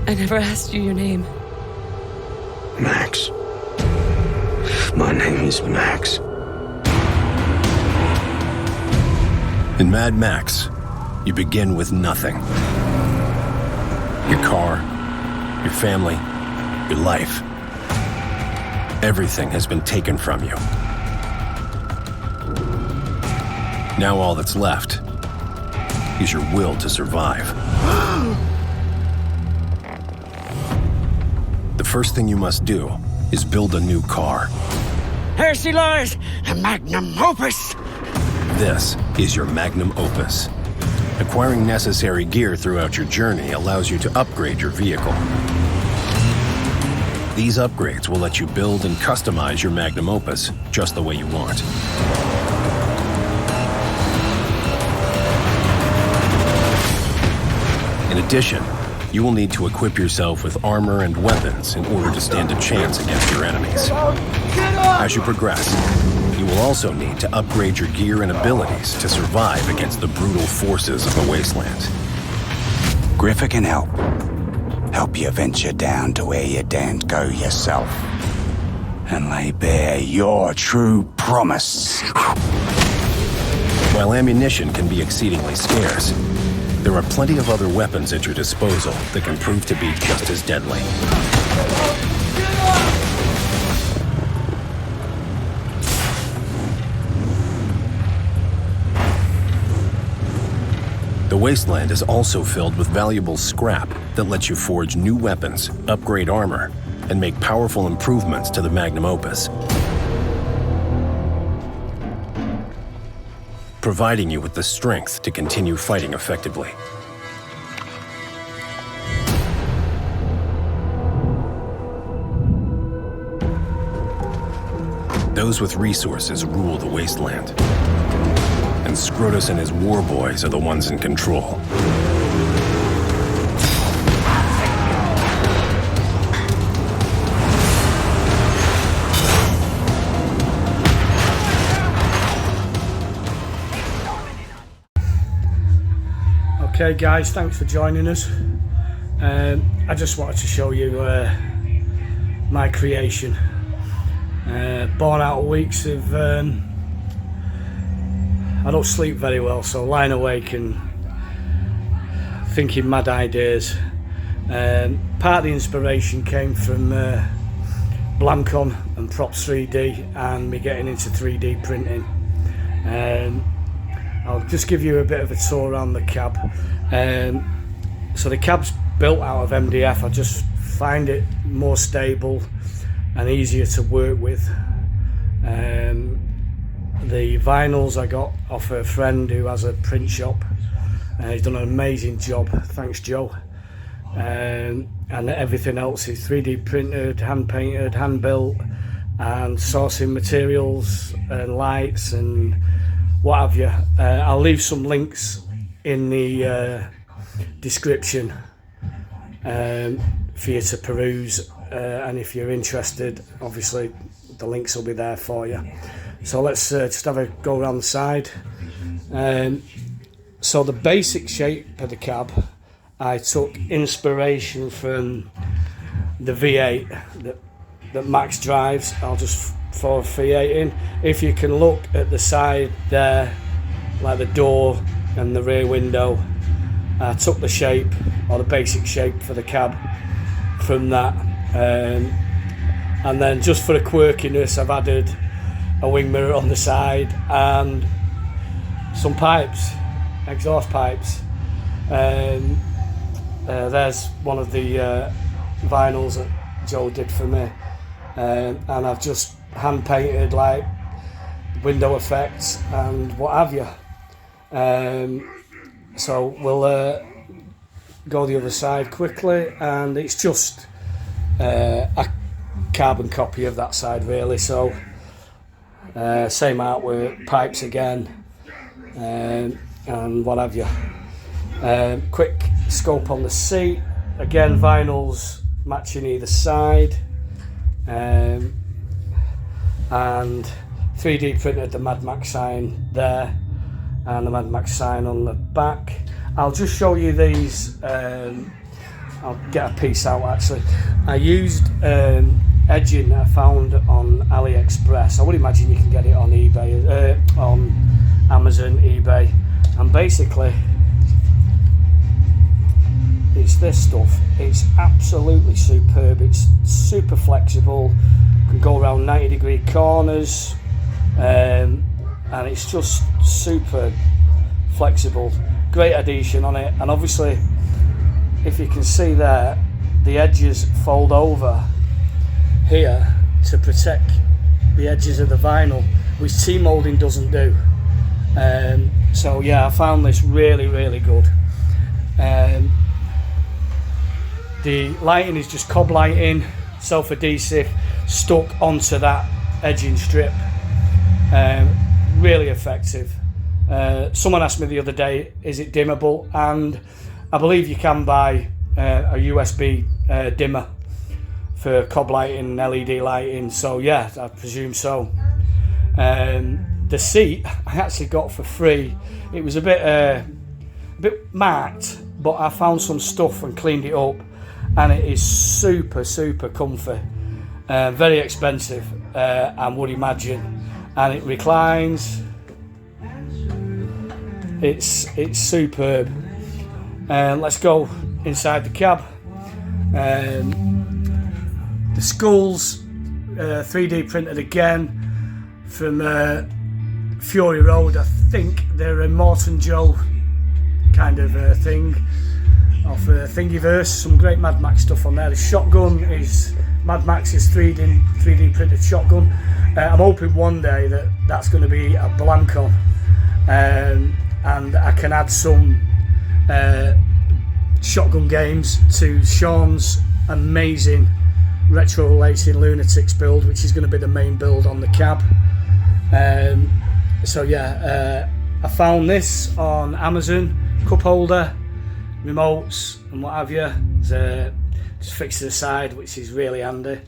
I never asked you your name. Max. My name is Max. In Mad Max, you begin with nothing. Your car, your family, your life. Everything has been taken from you. Now all that's left is your will to survive. The first thing you must do is build a new car. Here she lies, the magnum opus. This is your magnum opus. Acquiring necessary gear throughout your journey allows you to upgrade your vehicle. These upgrades will let you build and customize your magnum opus just the way you want. In addition, you will need to equip yourself with armor and weapons in order to stand a chance against your enemies. As you progress, you will also need to upgrade your gear and abilities to survive against the brutal forces of the wasteland. Griffer can help. Help you venture down to where you daren't go yourself. And lay bare your true promise. While ammunition can be exceedingly scarce, there are plenty of other weapons at your disposal that can prove to be just as deadly. The wasteland is also filled with valuable scrap that lets you forge new weapons, upgrade armor, and make powerful improvements to the magnum opus, providing you with the strength to continue fighting effectively. Those with resources rule the wasteland, and Scrotus and his war boys are the ones in control. Okay guys, thanks for joining us. I just wanted to show you my creation. Born out of weeks of I don't sleep very well, so lying awake and thinking mad ideas. Part of the inspiration came from Blamcon and Props 3D and me getting into 3D printing. I'll just give you a bit of a tour around the cab. So the cab's built out of MDF. I just find it more stable and easier to work with. The vinyls I got off a friend who has a print shop. He's done an amazing job, thanks Joe. And everything else is 3D printed, hand painted, hand built, and sourcing materials and lights and what have you. I'll leave some links in the description for you to peruse, and if you're interested, obviously the links will be there for you. So let's just have a go around the side. So the basic shape of the cab, I took inspiration from the V8 that Max drives. I'll just throw a V8 in. If you can look at the side there, like the door and the rear window, I took the shape, or the basic shape for the cab from that. And then just for a quirkiness, I've added a wing mirror on the side and some pipes, exhaust pipes. There's one of the vinyls that Joe did for me, and I've just hand painted like window effects and what have you. So we'll go the other side quickly, and it's just a carbon copy of that side really. So same artwork, pipes again, and what have you. Quick scope on the seat, again vinyls matching either side, and 3D printed the Mad Max sign there and the Mad Max sign on the back. I'll just show you these I'll get a piece out actually. I used edging that I found on AliExpress. I would imagine you can get it on eBay, on Amazon, eBay, and basically it's this stuff. It's absolutely superb. It's super flexible, can go around 90-degree corners, and it's just super flexible. Great adhesion on it, and obviously if you can see there, the edges fold over here to protect the edges of the vinyl, which T-moulding doesn't do. So yeah, I found this really, really good. The lighting is just cob lighting, self-adhesive, stuck onto that edging strip. Really effective. Someone asked me the other day, is it dimmable? And I believe you can buy a USB dimmer for cob lighting and LED lighting, so yeah, I presume so. The seat I actually got for free. It was a bit marked, but I found some stuff and cleaned it up, and it is super comfy. Very expensive, I would imagine, and it reclines. It's superb. Let's go inside the cab. The skulls 3D printed again from Fury Road. I think they're a Morton Joe kind of thing, off Thingiverse. Some great Mad Max stuff on there. The shotgun is Mad Max's 3D printed shotgun. I'm hoping one day that's going to be a Blancon, and I can add some shotgun games to Sean's amazing retro racing Lunatics build, which is going to be the main build on the cab. So yeah, I found this on Amazon, cup holder, remotes and what have you. Just fixed to the side, which is really handy.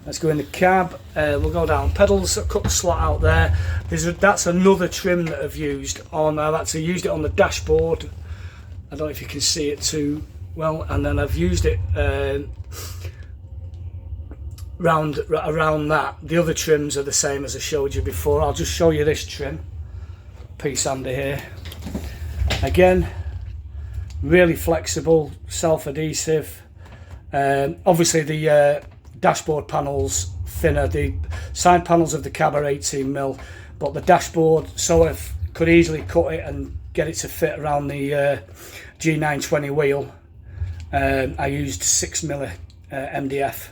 Let's go in the cab. We'll go down. Pedals, cut the slot out there. That's another trim that I've used on. I've actually used it on the dashboard. I don't know if you can see it too well. And then I've used it around that. The other trims are the same as I showed you before. I'll just show you this trim piece under here. Again, really flexible, self-adhesive. Obviously the dashboard panels thinner. The side panels of the cab are 18mm, but the dashboard, so I could easily cut it and get it to fit around the G920 wheel. I used 6mm MDF,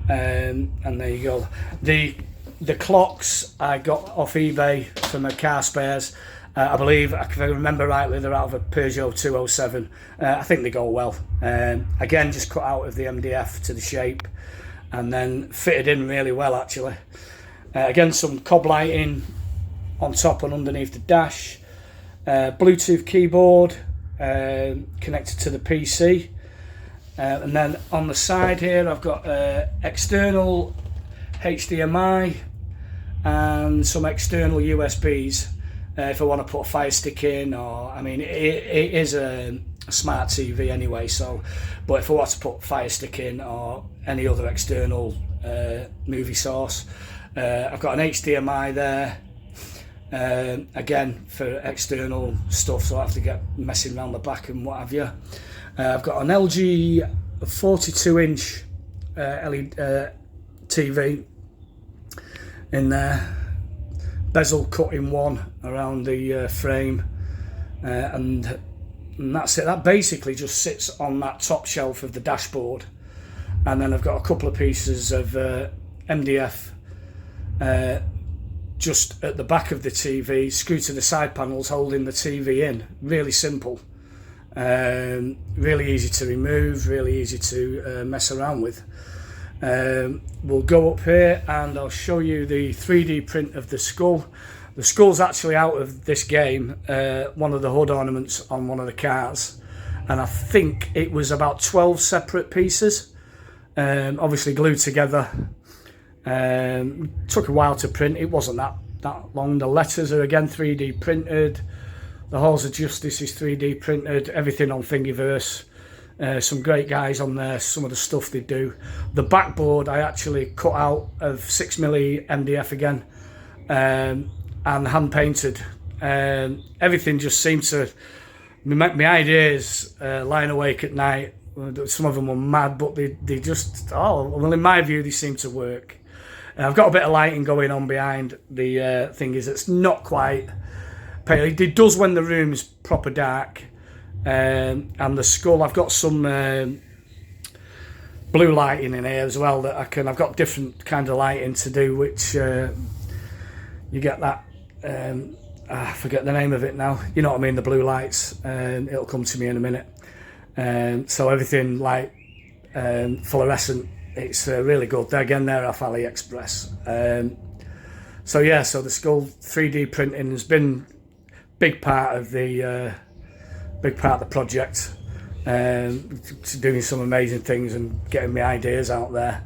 and there you go. The clocks I got off eBay from a car spares. I believe, if I remember rightly, they're out of a Peugeot 207. I think they go well. Again, just cut out of the MDF to the shape, and then fitted in really well actually. Again, some cob lighting on top and underneath the dash. Bluetooth keyboard connected to the PC. And then on the side here I've got external HDMI and some external USBs. If I want to put a Fire Stick in, or I mean, it is a smart TV anyway. So, but if I want to put Fire Stick in or any other external movie source, I've got an HDMI there. Again for external stuff, so I have to get messing around the back and what have you. I've got an LG 42-inch LED TV in there. Bezel cut in one around the frame, and that's it. That basically just sits on that top shelf of the dashboard, and then I've got a couple of pieces of MDF just at the back of the TV, screw to the side panels holding the TV in. Really simple, really easy to remove, really easy to mess around with. We'll go up here and I'll show you the 3D print of the skull. The skull's actually out of this game, one of the hood ornaments on one of the cars, and I think it was about 12 separate pieces, obviously glued together. Took a while to print. It wasn't that long. The letters are again 3D printed. The Halls of Justice is 3D printed. Everything on Thingiverse Some great guys on there, some of the stuff they do. The backboard I actually cut out of 6mm MDF again, and hand painted. Everything just seemed to, my ideas lying awake at night, some of them were mad, but they just, well, in my view, they seem to work. I've got a bit of lighting going on behind the thing. It's not quite pale. It does when the room's proper dark. And the skull, I've got some blue lighting in here as well that I've got different kind of lighting to do, which you get that, I forget the name of it now, you know what I mean, the blue lights, it'll come to me in a minute. So everything like fluorescent, it's really good. Again, they're off AliExpress. So yeah, so the skull 3D printing has been big part of the project, doing some amazing things and getting my ideas out there.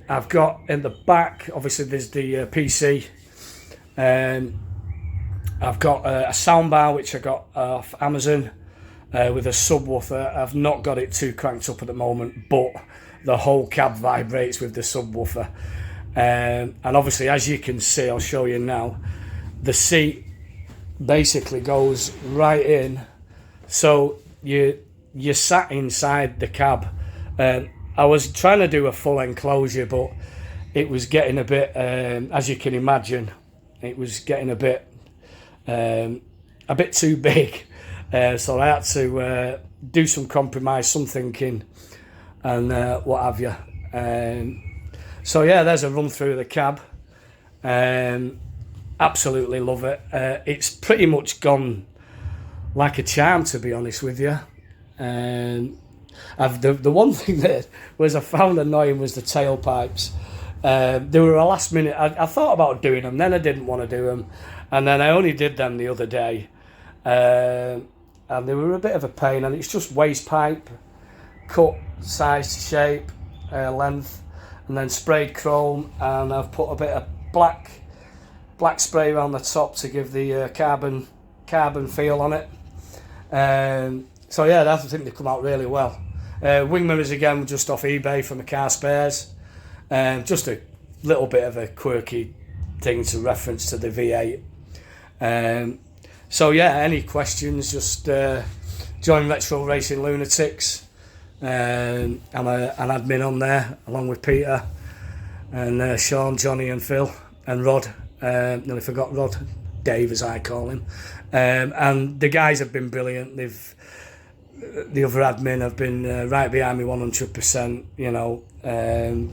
I've got in the back, obviously there's the PC. I've got a soundbar which I got off Amazon with a subwoofer. I've not got it too cranked up at the moment, but the whole cab vibrates with the subwoofer. And obviously, as you can see, I'll show you now, the seat basically goes right in, so you sat inside the cab. I was trying to do a full enclosure, but it was getting a bit, as you can imagine, it was getting a bit too big. So I had to do some compromise, some thinking, and what have you. So yeah, there's a run through the cab. Absolutely love it. It's pretty much gone like a charm, to be honest with you. The one thing that I found annoying was the tailpipes. They were a last minute. I thought about doing them, then I didn't want to do them, and then I only did them the other day, and they were a bit of a pain. And it's just waste pipe, cut, size, shape, length, and then sprayed chrome, and I've put a bit of black spray around the top to give the carbon feel on it. So yeah, I think they come out really well. Wing mirrors again, just off eBay from the car spares. Just a little bit of a quirky thing to reference to the V8. So yeah, any questions, just join Retro Racing Lunatics. I'm an admin on there, along with Peter and Sean, Johnny and Phil and Rod. Nearly forgot Rod, Dave as I call him. And the guys have been brilliant. The other admin have been right behind me 100%, you know, and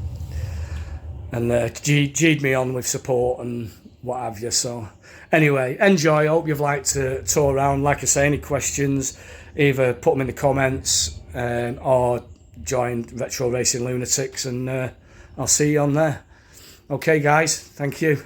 G'd me on with support and what have you. So anyway, enjoy. Hope you've liked to tour around. Like I say, any questions, either put them in the comments or join Retro Racing Lunatics, and I'll see you on there. Okay guys, thank you.